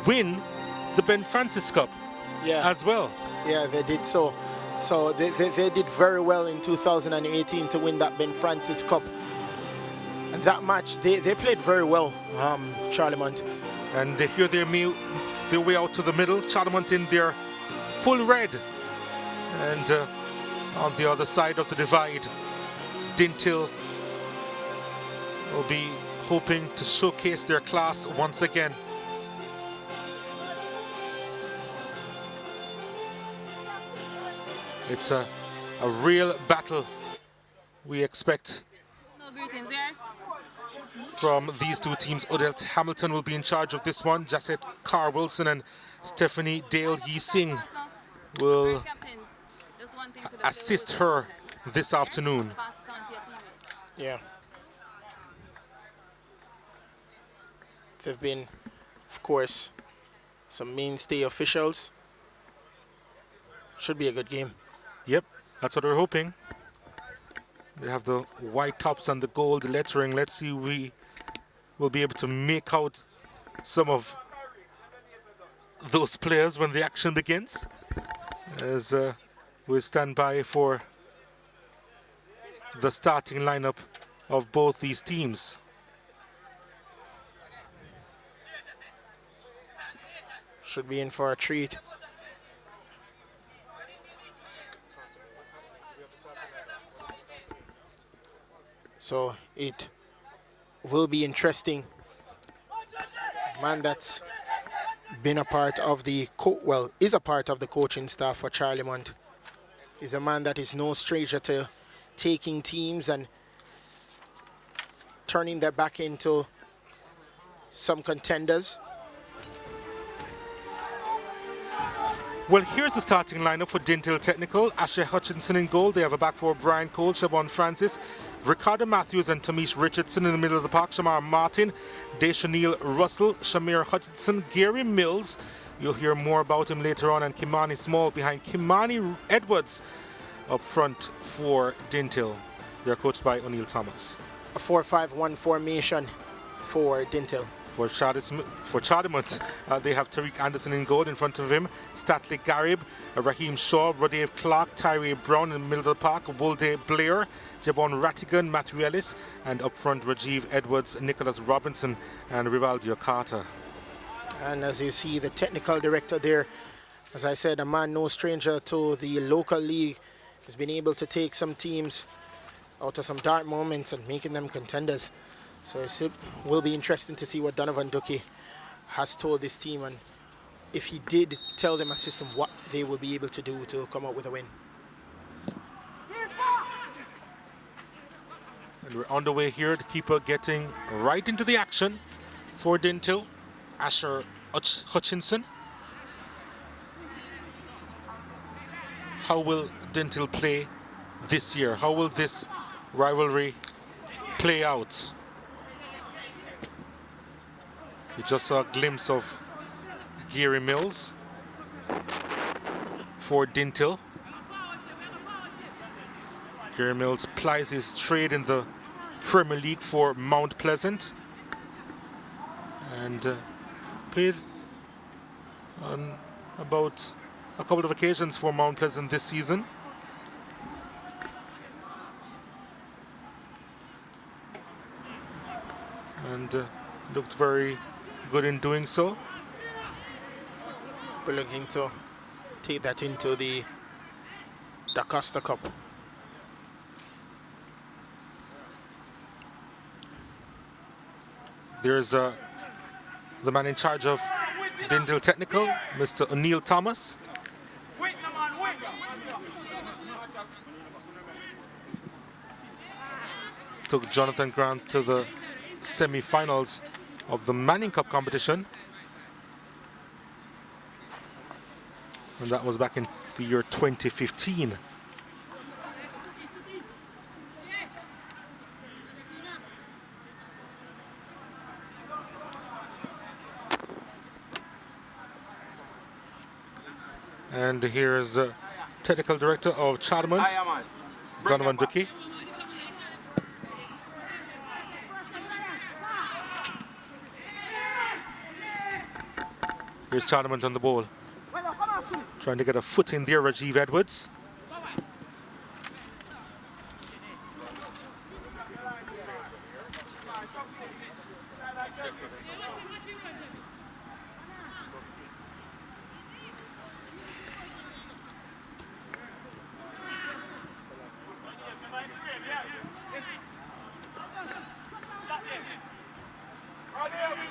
win the Ben Francis Cup as well. Yeah, they did so. So they did very well in 2018 to win that Ben Francis Cup. And that match, they played very well, Charlemont. And here they made their way out to the middle. Charlemont in their full red. And on the other side of the divide, Dinthill will be hoping to showcase their class once again. It's a real battle we expect from these two teams. Odette Hamilton will be in charge of this one. Jacette Carr-Wilson and Stephanie Dale-Yi-Sing will assist her this afternoon. Yeah. There've been, of course, some mainstay officials. Should be a good game. Yep, that's what we're hoping. They have the white tops and the gold lettering. Let's see if we will be able to make out some of those players when the action begins. As we stand by for the starting lineup of both these teams. Should be in for a treat. So it will be interesting. Man that's been a part of the is a part of the coaching staff for Charlemont. Is a man that is no stranger to taking teams and turning them back into some contenders. Well, here's the starting lineup for Dinthill Technical. Asher Hutchinson in goal. They have a back four: Brian Cole, Siobhan Francis, Ricardo Matthews and Tamish Richardson in the middle of the park. Shamar Martin, Deshanil Russell, Shamir Hutchinson, Gary Mills. You'll hear more about him later on. And Kimani Small behind Kimani Edwards up front for Dinthill. They're coached by O'Neill Thomas. A 4-5-1 formation for Dinthill. For Charlemont, they have Tariq Anderson in goal. In front of him, Statley Garib, Raheem Shaw, Rodave Clark, Tyree Brown in the middle of the park, Wolde Blair, Javon Rattigan, Matthew Ellis, and up front Rajiv Edwards, Nicholas Robinson, and Rivaldio Carter. And as you see, the technical director there, as I said, a man no stranger to the local league, has been able to take some teams out of some dark moments and making them contenders. So it will be interesting to see what Donovan Ducky has told this team, and if he did tell them a system, what they will be able to do to come out with a win. And we're on the way here. The keeper getting right into the action for Dinthill, Asher Hutchinson. How will Dinthill play this year? How will this rivalry play out? We just saw a glimpse of Gary Mills for Dinthill. Gary Mills plies his trade in the Premier League for Mount Pleasant and played on about a couple of occasions for Mount Pleasant this season. And looked very good in doing so. We're looking to take that into the Da Costa Cup. There's the man in charge of Dinthill Technical, Mr. O'Neill Thomas. Took Jonathan Grant to the semi-finals of the Manning Cup competition. And that was back in the year 2015. And here's the technical director of Charlemont, Donovan Ducky. Here's Charlemont on the ball. Trying to get a foot in there, Rajiv Edwards.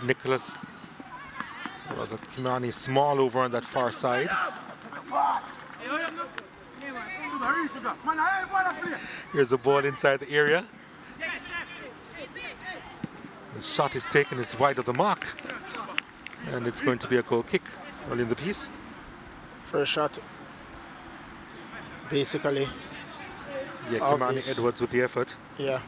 Nicholas Kimani small over on that far side. Here's the ball inside the area. The shot is taken, it's wide of the mark. And it's going to be a goal kick early in the piece. First shot, basically. Yeah, Kimani Edwards with the effort. Yeah.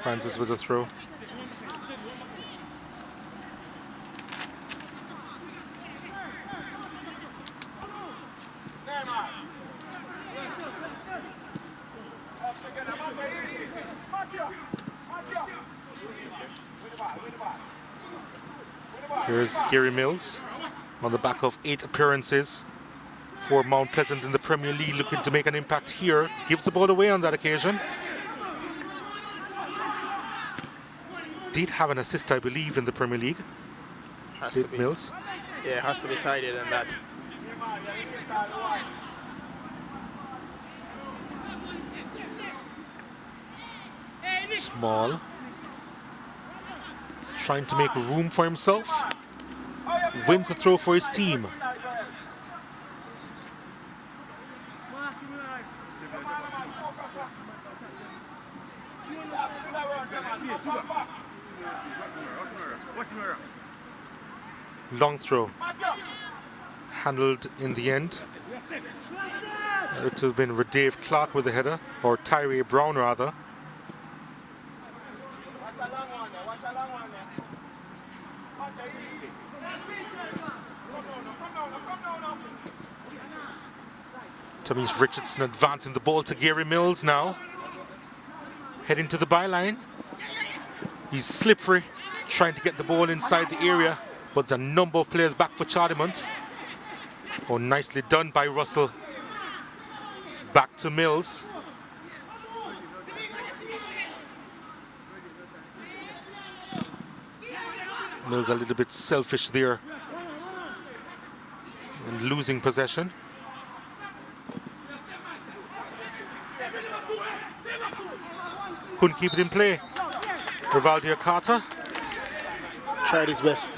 Francis with a throw. Here's Gary Mills on the back of 8 appearances for Mount Pleasant in the Premier League, looking to make an impact here. Gives the ball away on that occasion. Did have an assist, I believe, in the Premier League. Has to be. Mills. Yeah, it has to be tidier than that. Small. Trying to make room for himself. Wins the throw for his team. Long throw. Handled in the end. It would have been Dave Clark with the header, or Tyree Brown rather. Tommy's Richardson advancing the ball to Gary Mills now. Heading to the byline. He's slippery, trying to get the ball inside the area, but the number of players back for Charlemont. Oh, nicely done by Russell. Back to Mills. Mills a little bit selfish there and losing possession. Couldn't keep it in play. Rivaldo Carter tried his best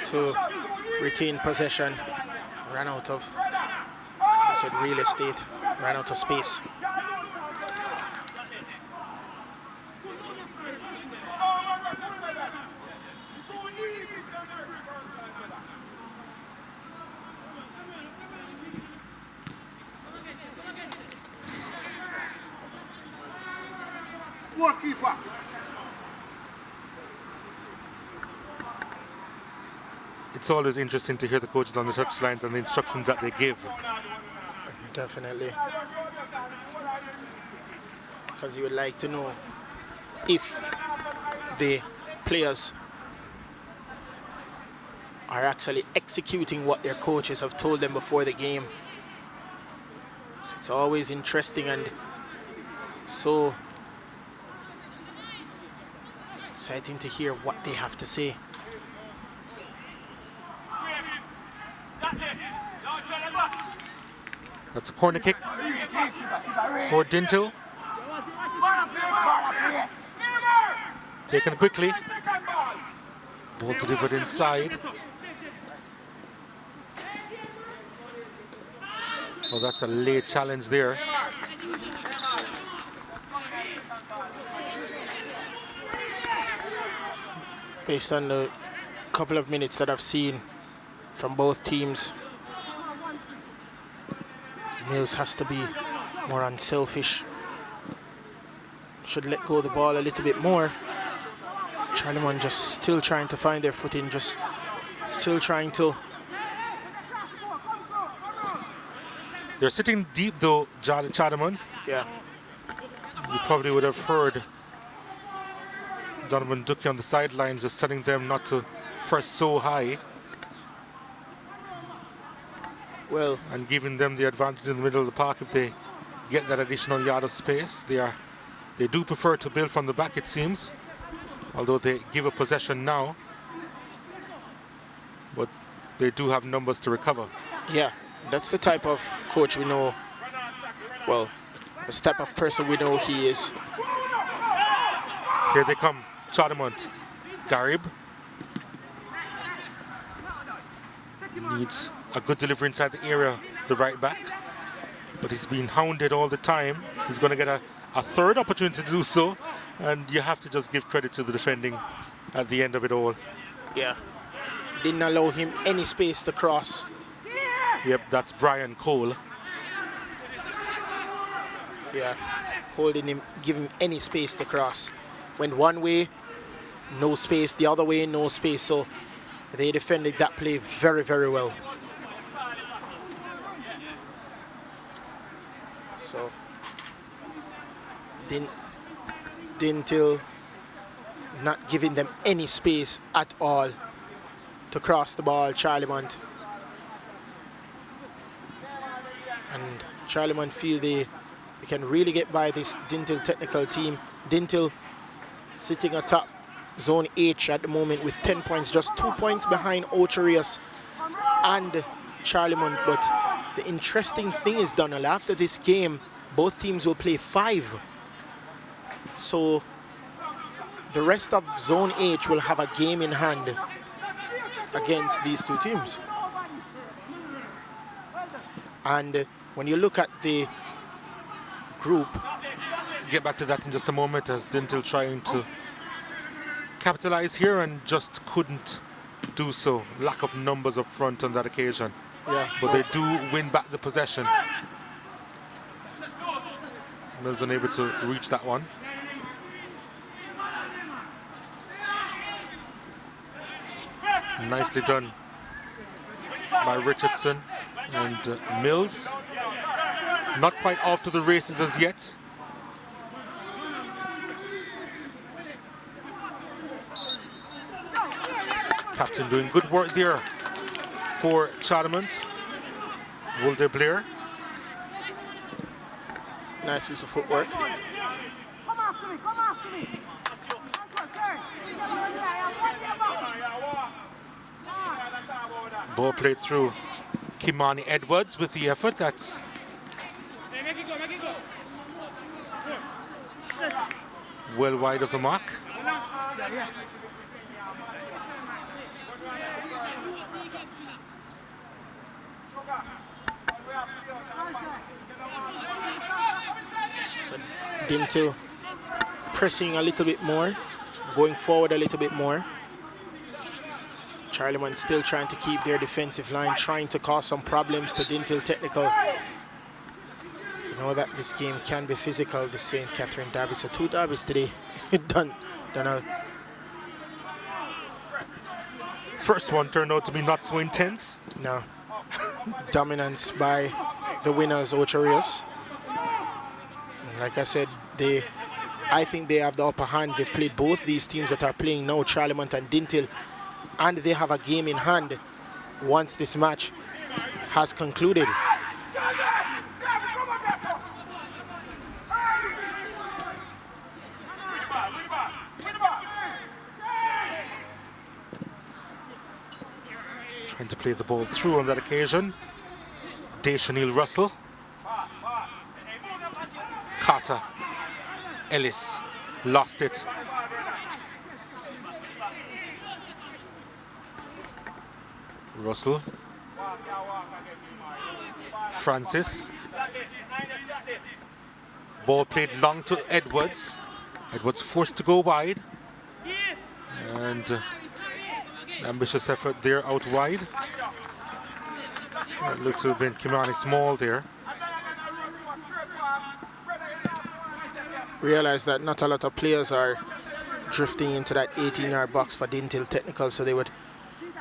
to retain possession. Ran out of, I said, real estate. Ran out of space. It's always interesting to hear the coaches on the touchlines and the instructions that they give. Definitely. Because you would like to know if the players are actually executing what their coaches have told them before the game. It's always interesting and so exciting to hear what they have to say. That's a corner kick for Dinthill. Taken quickly. Ball delivered inside. Well, that's a late challenge there. Based on the couple of minutes that I've seen from both teams, Mills has to be more unselfish. Should let go of the ball a little bit more. Charlemont just still trying to find their footing, just still trying to They're sitting deep though, Charlemont. Yeah. You probably would have heard Donovan Ducky on the sidelines just telling them not to press so high. Well, and giving them the advantage in the middle of the park if they get that additional yard of space. They do prefer to build from the back, it seems, although they give a possession now, but they do have numbers to recover. yeah, that's the type of coach we know. Well, the type of person we know he is. Here they come, Charlemont. Garib needs a good delivery inside the area, the right back, but he's been hounded all the time. He's going to get a third opportunity to do so, and you have to just give credit to the defending at the end of it all. Yeah, didn't allow him any space to cross. Yep, that's Brian Cole. Yeah, Cole didn't give him any space to cross. Went one way, no space, the other way, no space. So they defended that play very, very well. So Dinthill not giving them any space at all to cross the ball, Charlemont. And Charlemont feel they can really get by this Dinthill technical team. Dinthill sitting atop Zone H at the moment with 10 points, just 2 points behind Ocherius and Charlemont. But the interesting thing is, Donald, after this game, both teams will play 5. So the rest of Zone H will have a game in hand against these two teams. And when you look at the group, Get back to that in just a moment, as Dinthill trying to capitalize here and just couldn't do so. Lack of numbers up front on that occasion. yeah, But they do win back the possession. Mills unable to reach that one. Nicely done by Richardson and Mills. Not quite off to the races as yet. Captain doing good work there for Charlemont. Wilder Blair. nice use of footwork. Ball played through Kimani Edwards with the effort. That's well wide of the mark. So Dinthill pressing a little bit more, going forward a little bit more. Charlemont still trying to keep their defensive line, trying to cause some problems to Dinthill Technical. You know that this game can be physical, the St. Catherine derby. So 2 derbies today. done. First one turned out to be not so intense. No. Dominance by the winners, Ocherius. Like I said, I think they have the upper hand. They've played both these teams that are playing now, Charlemont and Dinthill, and they have a game in hand once this match has concluded. Trying to play the ball through on that occasion. Deshanil Russell. Carter. Ellis. Lost it. Russell. Francis. Ball played long to Edwards. Edwards forced to go wide. And ambitious effort there out wide. It looks to have been Kimani Small there. Realize that not a lot of players are drifting into that 18-yard box for Dinthill Technical, so they would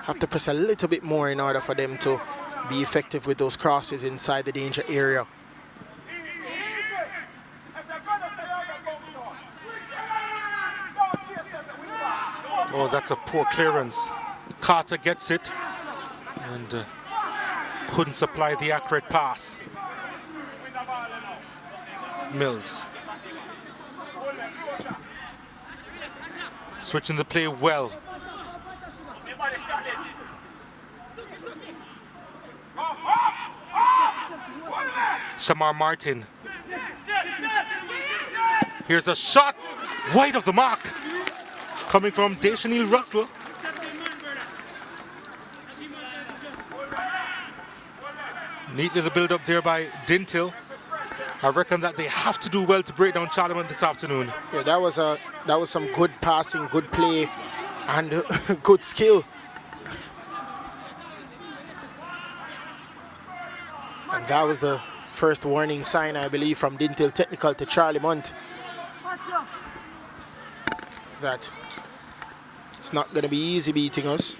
have to press a little bit more in order for them to be effective with those crosses inside the danger area. Oh, that's a poor clearance. Carter gets it and couldn't supply the accurate pass. Mills. Switching the play well. Shamar Martin. Here's a shot wide of the mark coming from Deshanil Russell. Neatly the build up there by Dinthill. I reckon that they have to do well to break down Charlemont this afternoon. Yeah, that was some good passing, good play, and good skill. And that was the first warning sign, I believe, from Dinthill Technical to Charlemont, that it's not going to be easy beating us.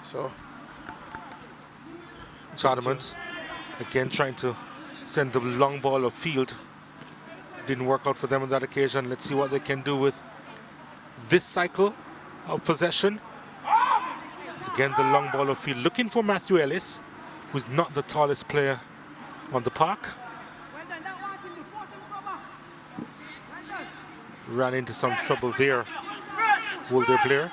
So Charlemont again trying to send the long ball upfield. Didn't work out for them on that occasion. Let's see what they can do with this cycle of possession. Again, the long ball upfield, looking for Matthew Ellis, who's not the tallest player on the park. Ran into some trouble there. Will their player?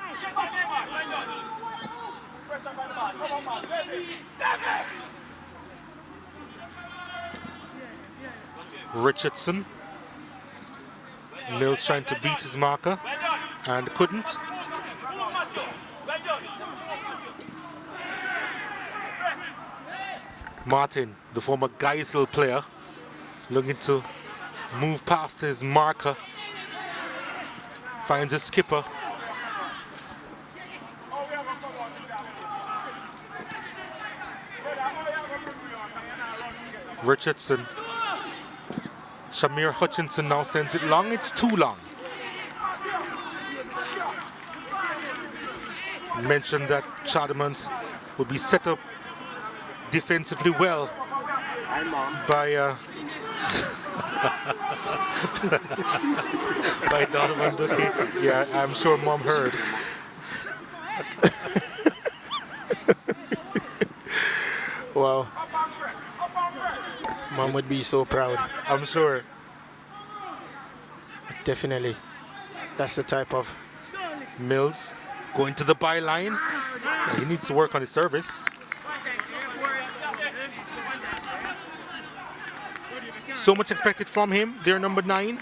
Richardson. Mills trying to beat his marker and couldn't. Martin, the former Geisel player, looking to move past his marker. Finds his skipper. Richardson. Shamir Hutchinson now sends it long. It's too long. Mentioned that Charlemont would be set up defensively well by by Donovan Ducky. Yeah, I'm sure Mom heard. wow, Mom would be so proud. I'm sure. Definitely, that's the type of. Mills going to the byline. Yeah, he needs to work on his service. So much expected from him. They're number 9.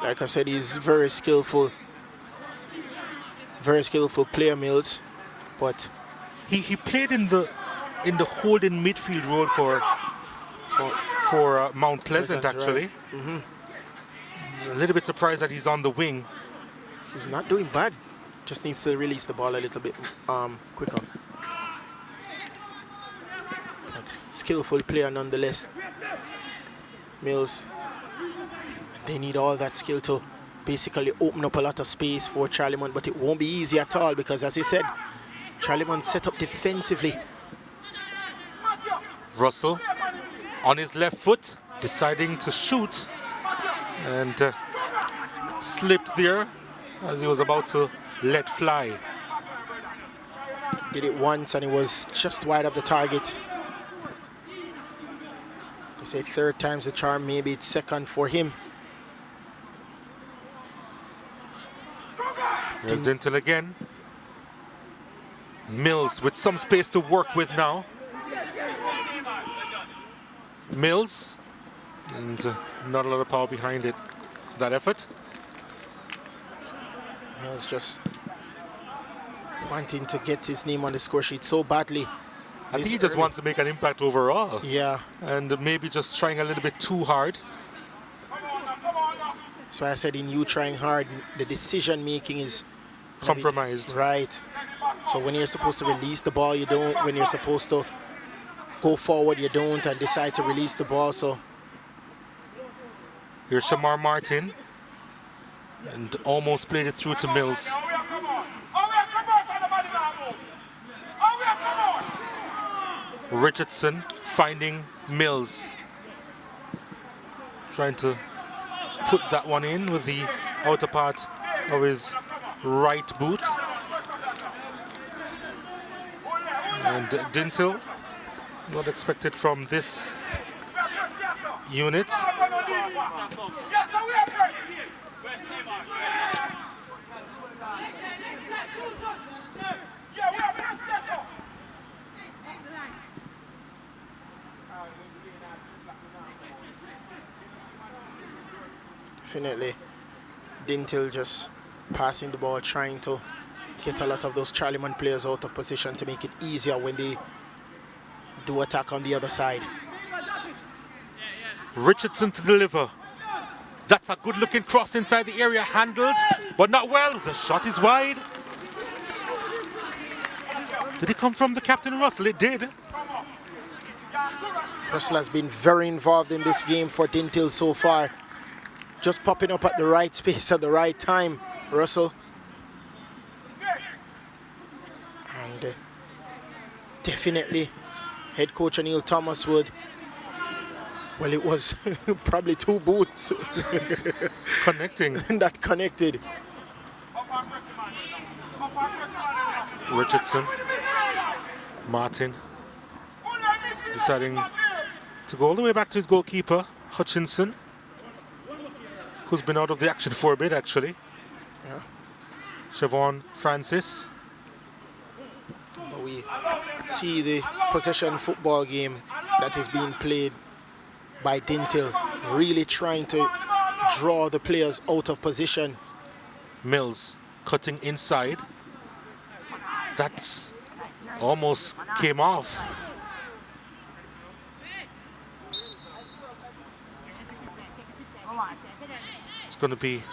Like I said, he's very skillful player, Mills. But he played in the holding midfield role for Mount Pleasant actually. Right. A little bit surprised that he's on the wing. He's not doing bad. Just needs to release the ball a little bit quicker. But skillful player nonetheless. Mills. They need all that skill to basically open up a lot of space for Charlemont, but it won't be easy at all because, as he said, Charlemont set up defensively. Russell on his left foot, deciding to shoot, and slipped there as he was about to let fly. Did it once and it was just wide of the target. They say third time's the charm, maybe it's second for him. There's Dinthill again. Mills with some space to work with now. Mills, and not a lot of power behind it. That effort. Mills just wanting to get his name on the score sheet so badly. I think he just wants to make an impact overall. Yeah. And maybe just trying a little bit too hard. That's why I said in you trying hard, the decision making is compromised. Right. So when you're supposed to release the ball, you don't. When you're supposed to go forward, you don't, and decide to release the ball. So here's Shamar Martin. And almost played it through to Mills. Richardson finding Mills. Trying to put that one in with the outer part of his right boot. And Dinthill, not expected from this unit. Definitely, Dinthill just passing the ball, trying to get a lot of those Charlemont players out of position to make it easier when they do attack on the other side. Richardson to deliver. That's a good looking cross inside the area, handled, but not well. The shot is wide. Did it come from the captain Russell? It did. Russell has been very involved in this game for Dinthill so far. Just popping up at the right space at the right time, Russell. And definitely, head coach Neil Thomas would, well, it was probably two boots Connecting. that connected. Richardson. Martin. Deciding to go all the way back to his goalkeeper, Hutchinson, who's been out of the action for a bit, actually. Yeah. Siobhan Francis. But we see the possession football game that is being played by Dinthill, really trying to draw the players out of position. Mills cutting inside. That's almost came off. It's going to be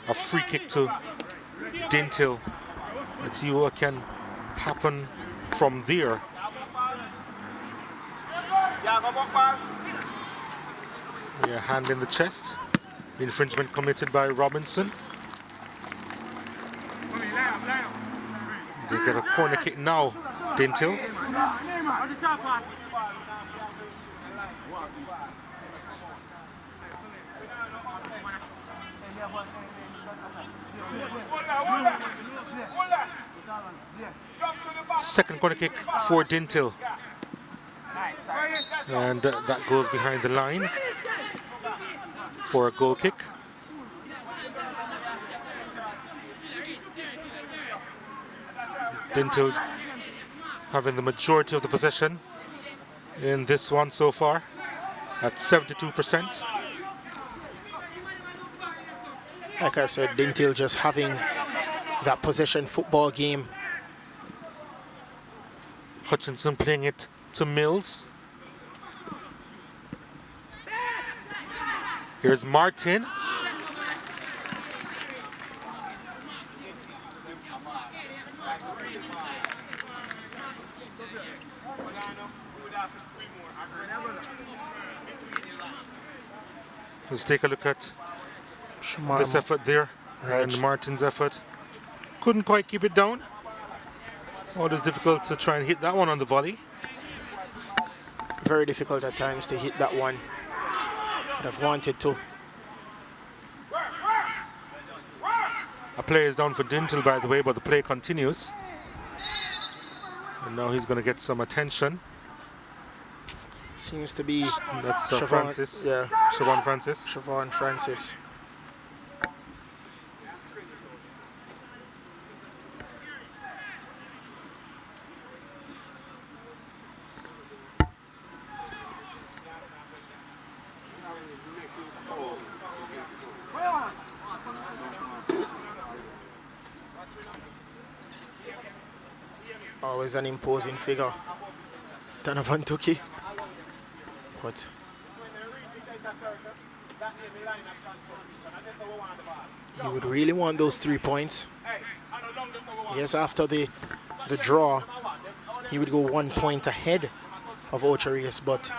a free kick to Dinthill. Let's see what can happen from there. Yeah, hand in the chest. Infringement committed by Robinson. They get a corner kick now, Dinthill. Second corner kick for Dinthill. And that goes behind the line for a goal kick. Dinthill having the majority of the possession in this one so far at 72%. Like I said, Dinthill just having that possession football game. Hutchinson playing it to Mills. Here's Martin. Let's take a look at this effort there and Martin's effort. Couldn't quite keep it down. Always difficult to try and hit that one on the volley. Very difficult at times to hit that one. Would have wanted to. A play is down for Dinthill, by the way, but the play continues. And now he's going to get some attention. Seems to be That's Siobhan, Francis. yeah, Siobhan Francis. Siobhan Francis. Always an imposing figure, Donovan Tukey. But he would really want those 3 points. Yes, after the draw, he would go 1 point ahead of Ocherius, but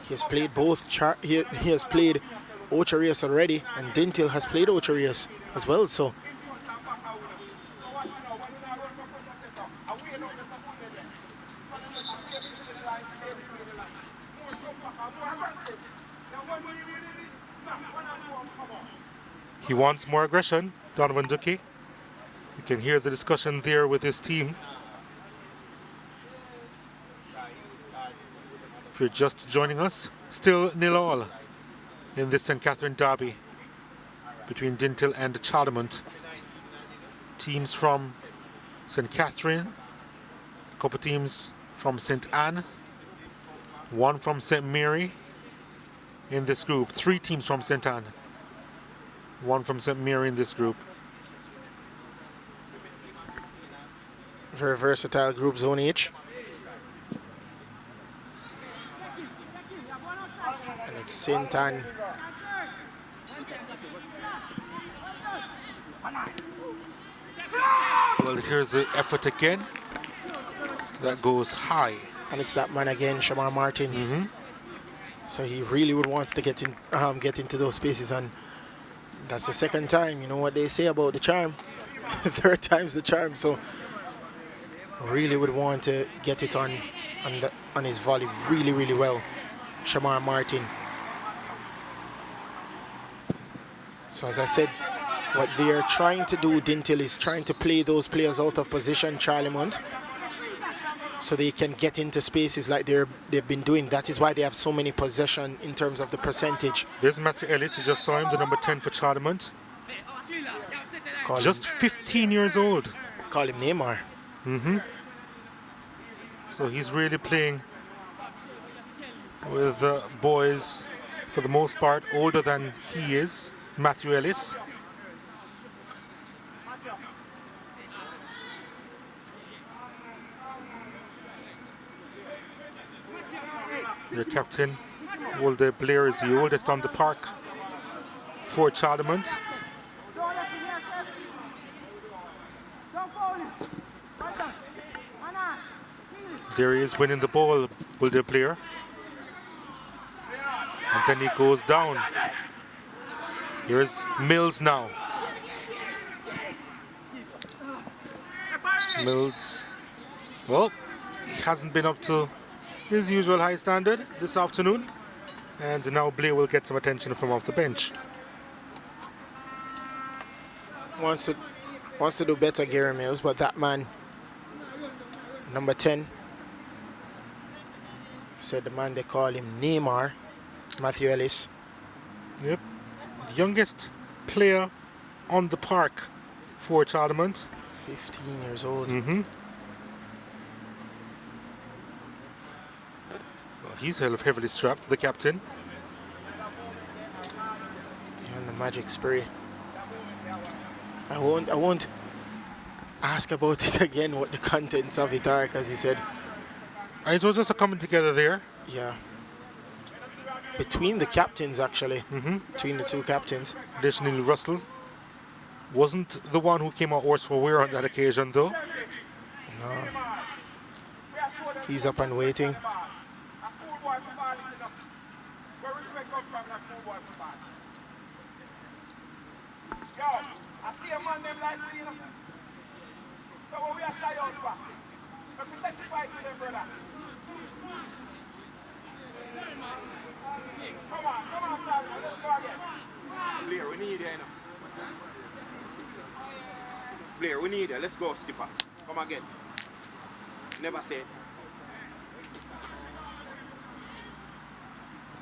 he has played both. He has played Ocherius already, and Dinthill has played Ocherius as well, so he wants more aggression, Donovan Ducky. You can hear the discussion there with his team. If you're just joining us, still 0-0 in this St. Catherine derby between Dinthill and Charlemont. Teams from St. Catherine, a couple teams from St. Anne, one from St. Mary in this group, 3 teams from St. Anne, one from St. Mary in this group. very versatile group, zone each. And it's St. Anne. Well, here's the effort again. That goes high. And it's that man again, Shamar Martin. So he really would wants to get into those spaces, and that's the second time. You know what they say about the charm, third time's the charm. So really would want to get it on his volley really well, Shamar Martin. So as I said, what they are trying to do, Dinthill, is trying to play those players out of position, Charlemont, so they can get into spaces like they've been doing. That is why they have so many possession in terms of the percentage. There's Matthew Ellis, you just saw him, the number 10 for Charlemont. Just 15 years old. Call him Neymar. So he's really playing with boys, for the most part, older than he is, Matthew Ellis. The captain, Walter Blair, is the oldest on the park for Charlemont. There he is winning the ball, Walter Blair. And then he goes down. Here's Mills now. Mills, well, he hasn't been up to his usual high standard this afternoon, and now Blair will get some attention from off the bench. Wants to do better, Gary Mills, but that man, number 10, said the man they call him Neymar, Matthew Ellis. Yep, the youngest player on the park for Charlemont. 15 years old. Well, he's heavily strapped, the captain. And the magic spray. I won't ask about it again, what the contents of it are, because he said it was just a coming together there. Yeah, between the captains, actually. Between the two captains. Additionally, Russell wasn't the one who came out worse for wear on that occasion, though. No, he's up and waiting. Blair, we need it. Blair, we need it. Let's go, skipper. Come again. Never say it.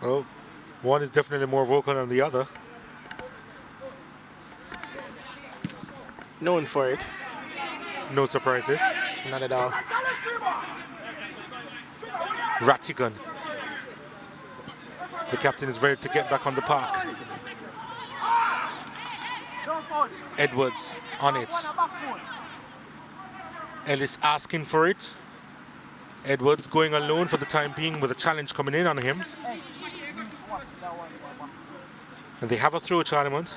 Well, one is definitely more vocal than the other. Known for it. No surprises. Not at all. Rattigan. The captain is ready to get back on the park. Edwards on it. Ellis asking for it. Edwards going alone for the time being with a challenge coming in on him. And they have a throw, Charlemont.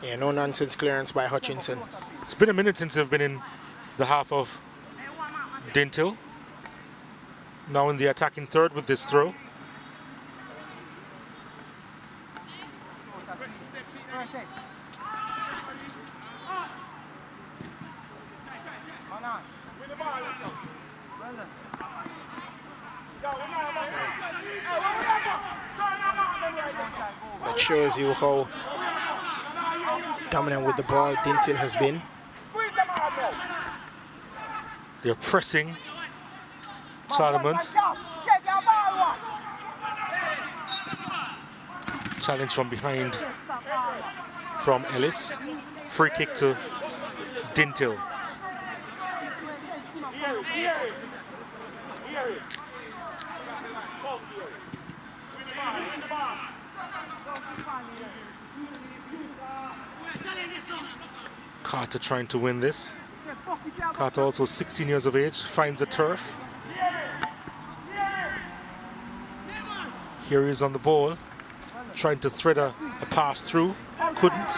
Yeah, no nonsense clearance by Hutchinson. It's been a minute since they've been in the half of Dinthill. Now in the attacking third with this throw. That shows you how dominant with the ball Dinthill has been. They're pressing Charlemont. Challenge from behind from Ellis. Free kick to Dinthill. Carter trying to win this. Carter, also 16 years of age, finds the turf. Here he is on the ball, trying to thread a pass through. Couldn't.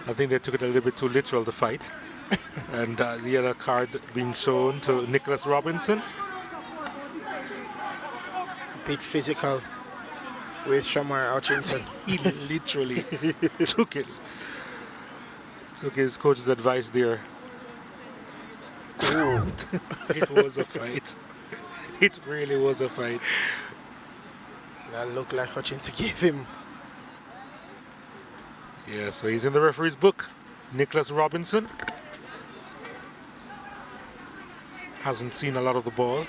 I think they took it a little bit too literal, the fight. And the other card being shown to Nicholas Robinson. A bit physical with Shamar Hutchinson. He literally took his coach's advice there. It was a fight. It really was a fight. That looked like Hutchinson gave him. Yeah, so he's in the referee's book. Nicholas Robinson hasn't seen a lot of the ball.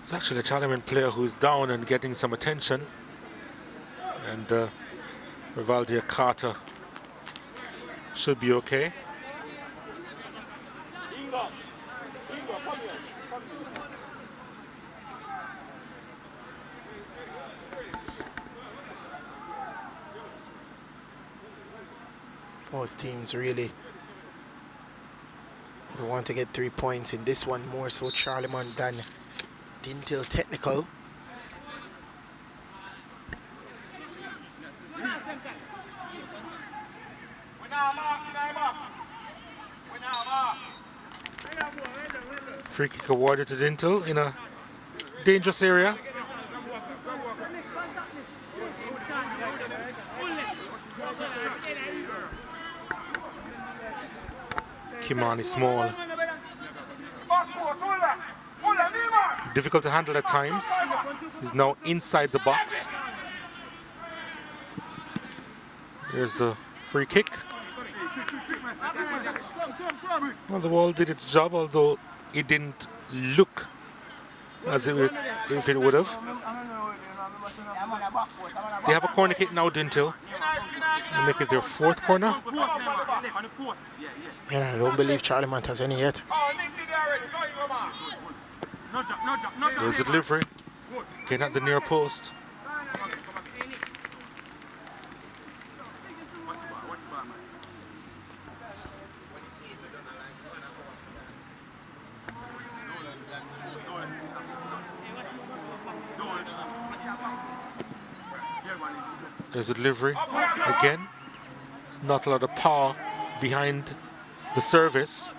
It's actually a Charlemont player who is down and getting some attention. And Rivaldia Carter should be okay. Both teams really want to get 3 points in this one, more so Charlemont than Dinthill Technical. Free kick awarded to Dinthill in a dangerous area. Kimani Small. Difficult to handle at times. He's now inside the box. Here's the free kick. Well, the ball did its job, although it didn't look as if it would have. They have a corner kick now, Dinthill. They make it their fourth corner. Yeah, I don't believe Charlemont has any yet. There's a delivery. Getting at the near post. There's a delivery. Again, not a lot of power behind the service.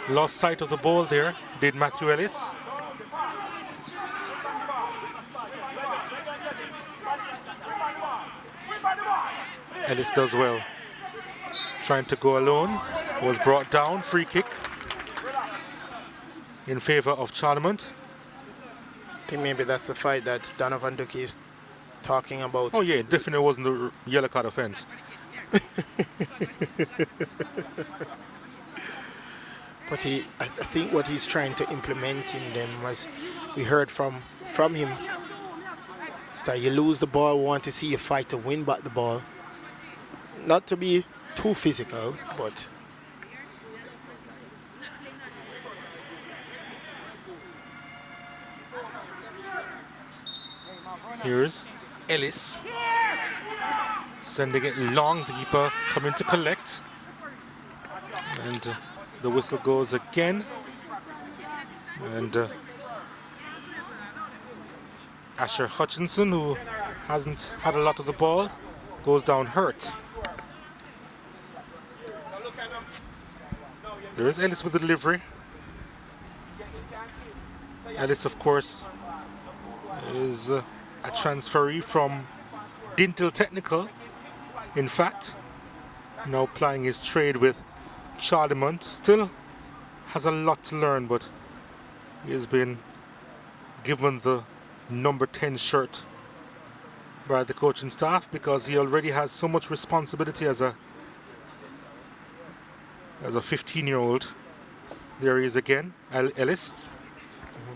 Lost sight of the ball there, did Matthew Ellis. Ellis does well. Trying to go alone, was brought down, free kick in favor of Charlemont. I think maybe that's the fight that Donovan Ducky is talking about. Oh yeah, definitely wasn't the yellow card offense. But I think what he's trying to implement in them, as we heard from him, is that you lose the ball, we want to see you fight to win back the ball. Not to be too physical, but here's Ellis sending it long. The keeper coming to collect. And the whistle goes again. And Asher Hutchinson, who hasn't had a lot of the ball, goes down hurt. There is Ellis with the delivery. Ellis, of course, is a transferee from Dinthill Technical. In fact, now plying his trade with Charlemont. Still has a lot to learn, but he has been given the number 10 shirt by the coaching staff because he already has so much responsibility as a 15-year-old. There he is again, Ellis.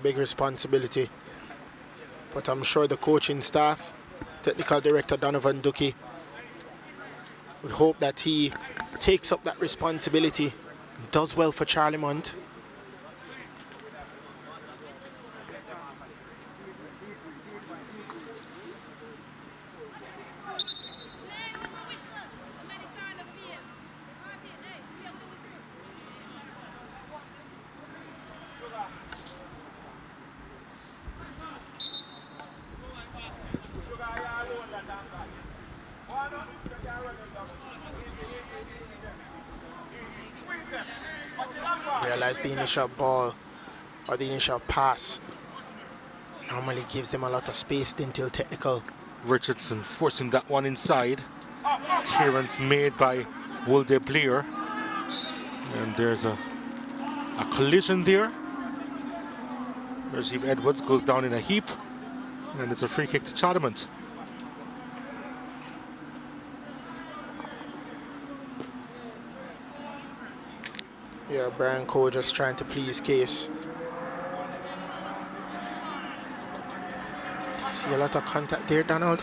Big responsibility. But I'm sure the coaching staff, technical director Donovan Ducky, would hope that he takes up that responsibility and does well for Charlemont. Realize the initial ball or the initial pass normally gives them a lot of space. Dinthill Technical. Richardson forcing that one inside. Clearance made by Wolde Blair. And there's a collision there. Rajiv Edwards goes down in a heap. And it's a free kick to Charlemont. Yeah, Brian Coe just trying to please his case. See a lot of contact there, Donald.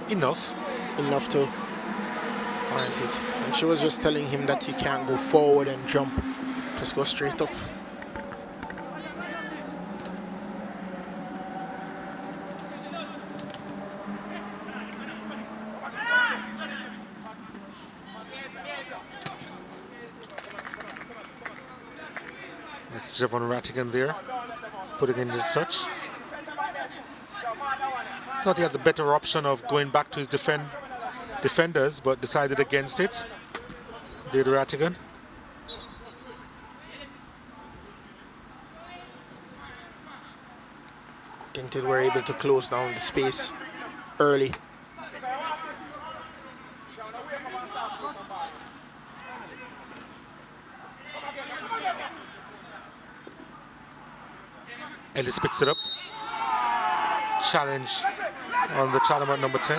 Enough to warrant it. And she was just telling him that he can't go forward and jump. Just go straight up. It's Javon Rattigan there, putting in the touch. Thought he had the better option of going back to his defenders, but decided against it. Did Rattigan. Dinthill were able to close down the space early. Ellis picks it up. Challenge on the Charlemont number 10.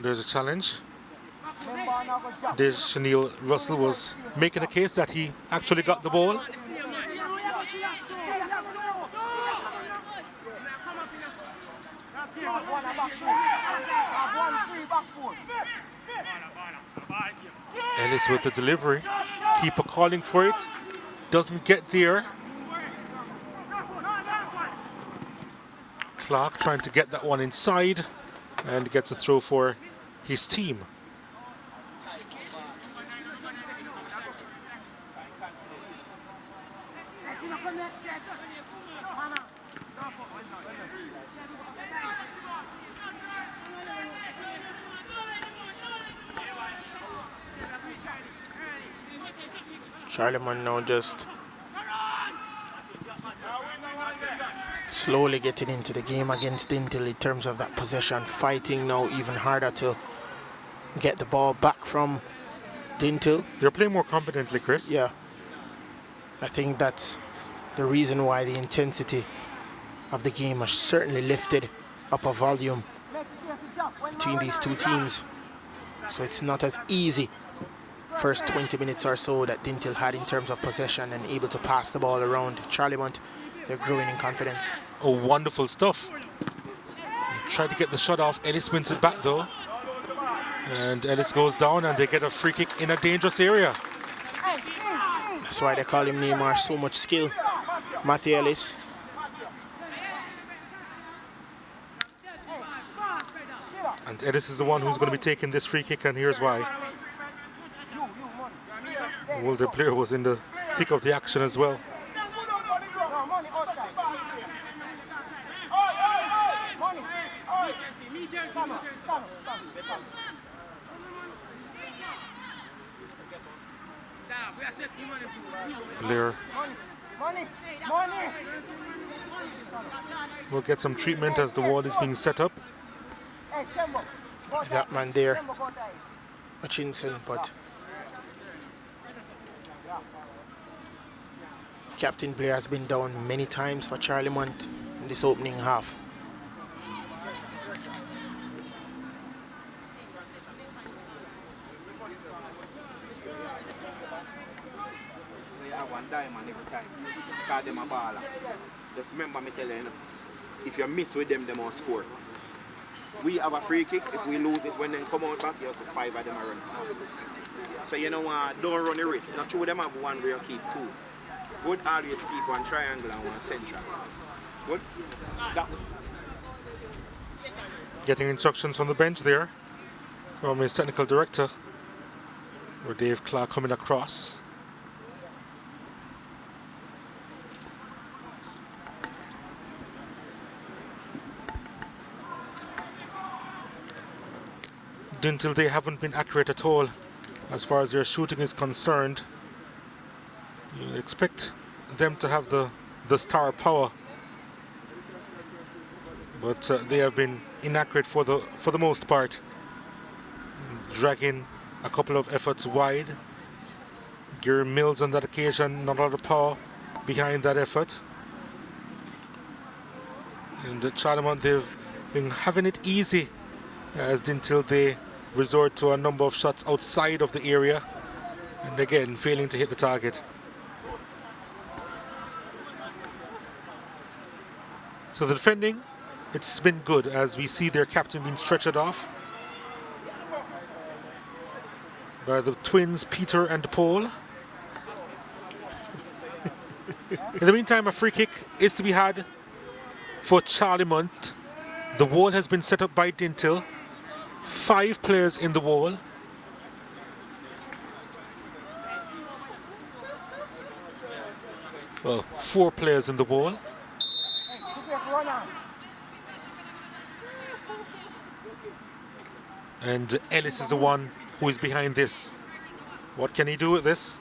There's a challenge. Chanel Russell was making a case that he actually got the ball. Ellis with the delivery. Keeper calling for it. Doesn't get there. Clark trying to get that one inside and gets a throw for his team. Charlemont now just slowly getting into the game against Dinthill in terms of that possession, fighting now even harder to get the ball back from Dinthill. They're playing more confidently, Chris. Yeah, I think that's the reason why the intensity of the game has certainly lifted up a volume between these two teams. So it's not as easy first 20 minutes or so that Dinthill had in terms of possession and able to pass the ball around. Charlemont, they're growing in confidence. Oh, wonderful stuff. Tried to get the shot off. Ellis wins it back though. And Ellis goes down and they get a free kick in a dangerous area. That's why they call him Neymar. So much skill. Matthew Ellis. And Ellis is the one who's going to be taking this free kick, and here's why. Well, the player was in the thick of the action as well. Blair will get some treatment as the wall is being set up. That man there, Hutchinson, but Captain Blair has been down many times for Charlemont in this opening half. One diamond every time. Call them a baller. Just remember me telling you, if you miss with them, they must score. We have a free kick. If we lose it when they come out back, you have to 5 of them are run. So you know don't run the risk. Not two of them have one where you keep two. Good always keep one triangle and one central. Good. That was Getting instructions from the bench there from his technical director, where Dave Clark coming across. Dinthill, they haven't been accurate at all as far as their shooting is concerned. You expect them to have the star power, but they have been inaccurate for the most part, dragging a couple of efforts wide. Gary Mills on that occasion, not a lot of power behind that effort. And Charlemont, they've been having it easy as Dinthill they resort to a number of shots outside of the area, and again failing to hit the target. So the defending, it's been good as we see their captain being stretchered off by the twins Peter and Paul. In the meantime, a free kick is to be had for Charlemont. The wall has been set up by Dinthill. 5 players in the wall. Well, 4 players in the wall. And Ellis is the one who is behind this. What can he do with this?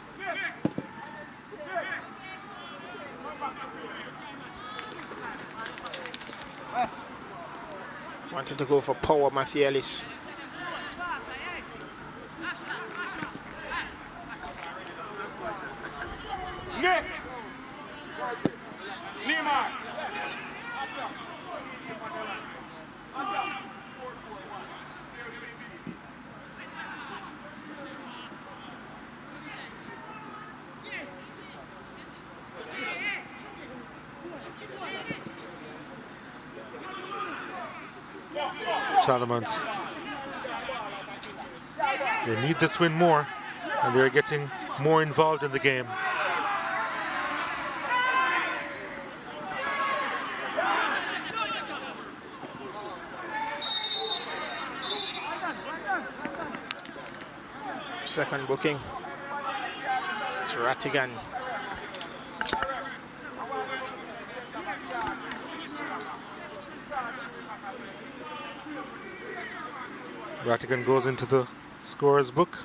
Wanted to go for power, Matthew Ellis. Neymar. Charlemont, they need this win more, and they're getting more involved in the game. Second booking. It's Rattigan. Rattigan goes into the scorer's book.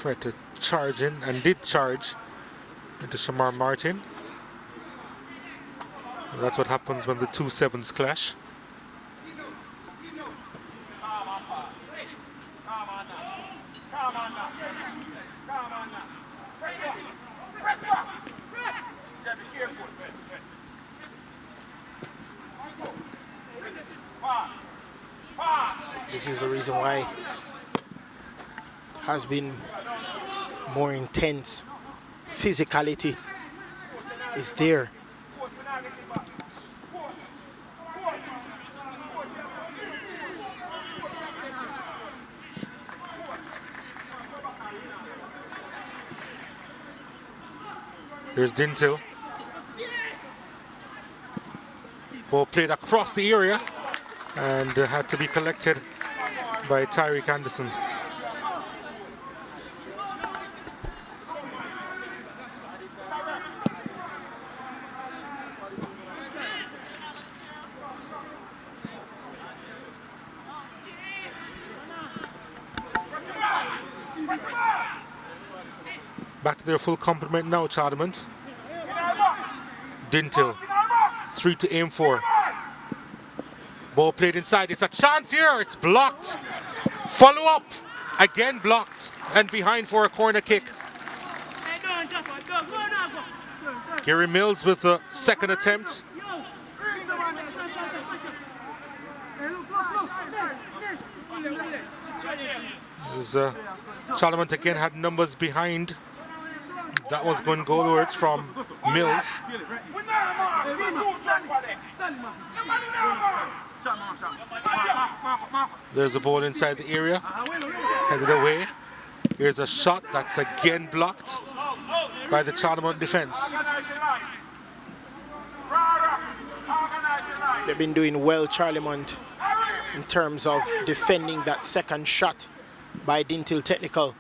Tried to charge in and did charge into Shamar Martin. And that's what happens when the 2 sevens clash. This is the reason why it has been more intense. Physicality is there. Here's Dinthill. Ball played across the area and had to be collected by Tyreek Anderson. Back to their full complement now, Charlemont. Dinthill, 3 to aim for. Ball played inside. It's a chance here. It's blocked. Follow up. Again blocked. And behind for a corner kick. Gary Mills with the second attempt. Charlemont again had numbers behind. That was going goalwards from Mills. There's a ball inside the area, headed away. Here's a shot that's again blocked by the Charlemont defense. They've been doing well, Charlemont, in terms of defending that second shot by Dinthill Technical.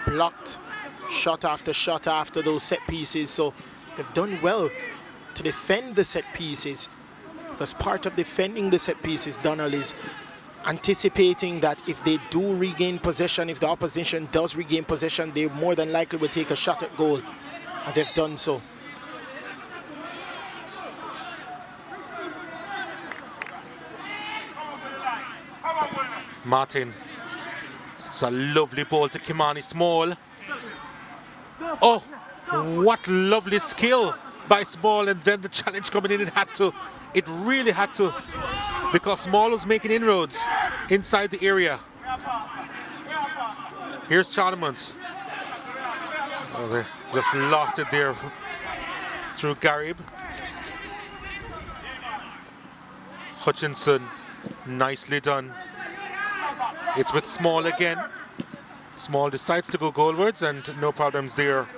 Blocked shot after those set pieces, so they've done well to defend the set pieces, because part of defending the set pieces, Donald, is anticipating that if they do regain possession, if the opposition does regain possession, they more than likely will take a shot at goal, and they've done so. Martin. It's a lovely ball to Kimani Small. Oh, what lovely skill by Small, and then the challenge coming in, it really had to, because Small was making inroads inside the area. Here's Charlemont. Oh, they just lost it there through Garib. Hutchinson, nicely done. It's with Small again. Small decides to go goalwards, and no problems there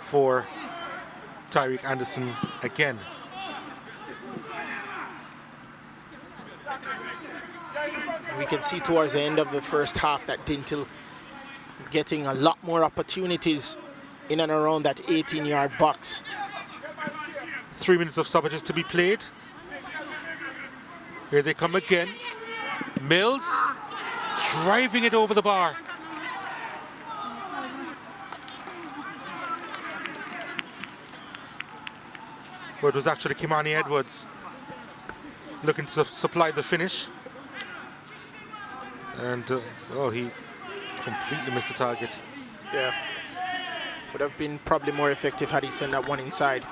for Tyreek Anderson again. We can see towards the end of the first half that Dinthill getting a lot more opportunities in and around that 18-yard box. 3 minutes of stoppages to be played. Here they come again. Mills driving it over the bar. Well, it was actually Kimani Edwards looking to supply the finish. And, oh, he completely missed the target. Yeah. Would have been probably more effective had he sent that one inside.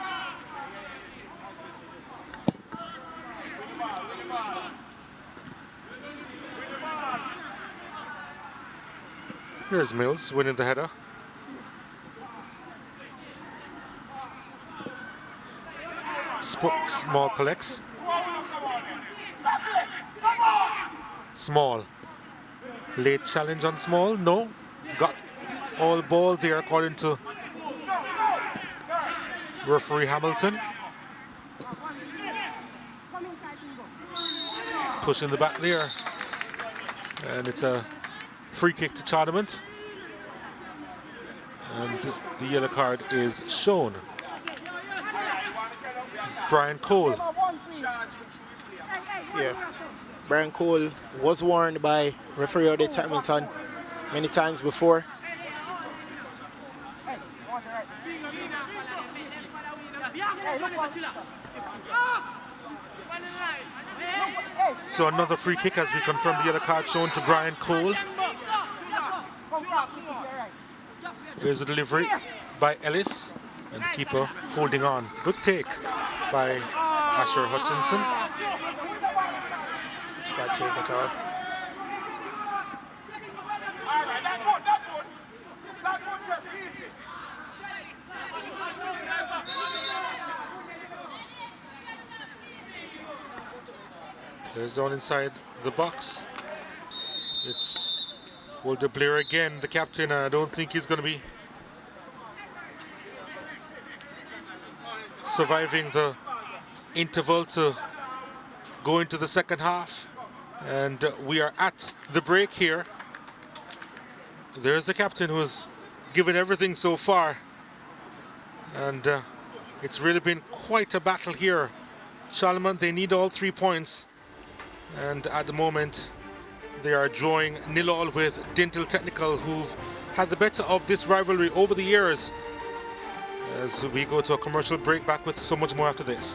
Here's Mills winning the header. Small collects. Small. Late challenge on Small. No. Got all ball there according to referee Hamilton. Push in the back there. And it's a free kick to Charlemont. And the yellow card is shown. Brian Cole. Yeah. Brian Cole was warned by referee Odette Hamilton many times before. So another free kick as we confirm the yellow card shown to Brian Cole. There's a delivery by Ellis, and the keeper holding on. Good take by Asher Hutchinson. Bad take at all. There's down inside the box. It's Walter Blair again, the captain. I don't think he's going to be surviving the interval to go into the second half. And we are at the break here. There's the captain who's given everything so far. And it's really been quite a battle here. Charlemont, they need all 3 points. And at the moment, they are drawing 0-0 with Dinthill Technical, who've had the better of this rivalry over the years. As we go to a commercial break, back with so much more after this.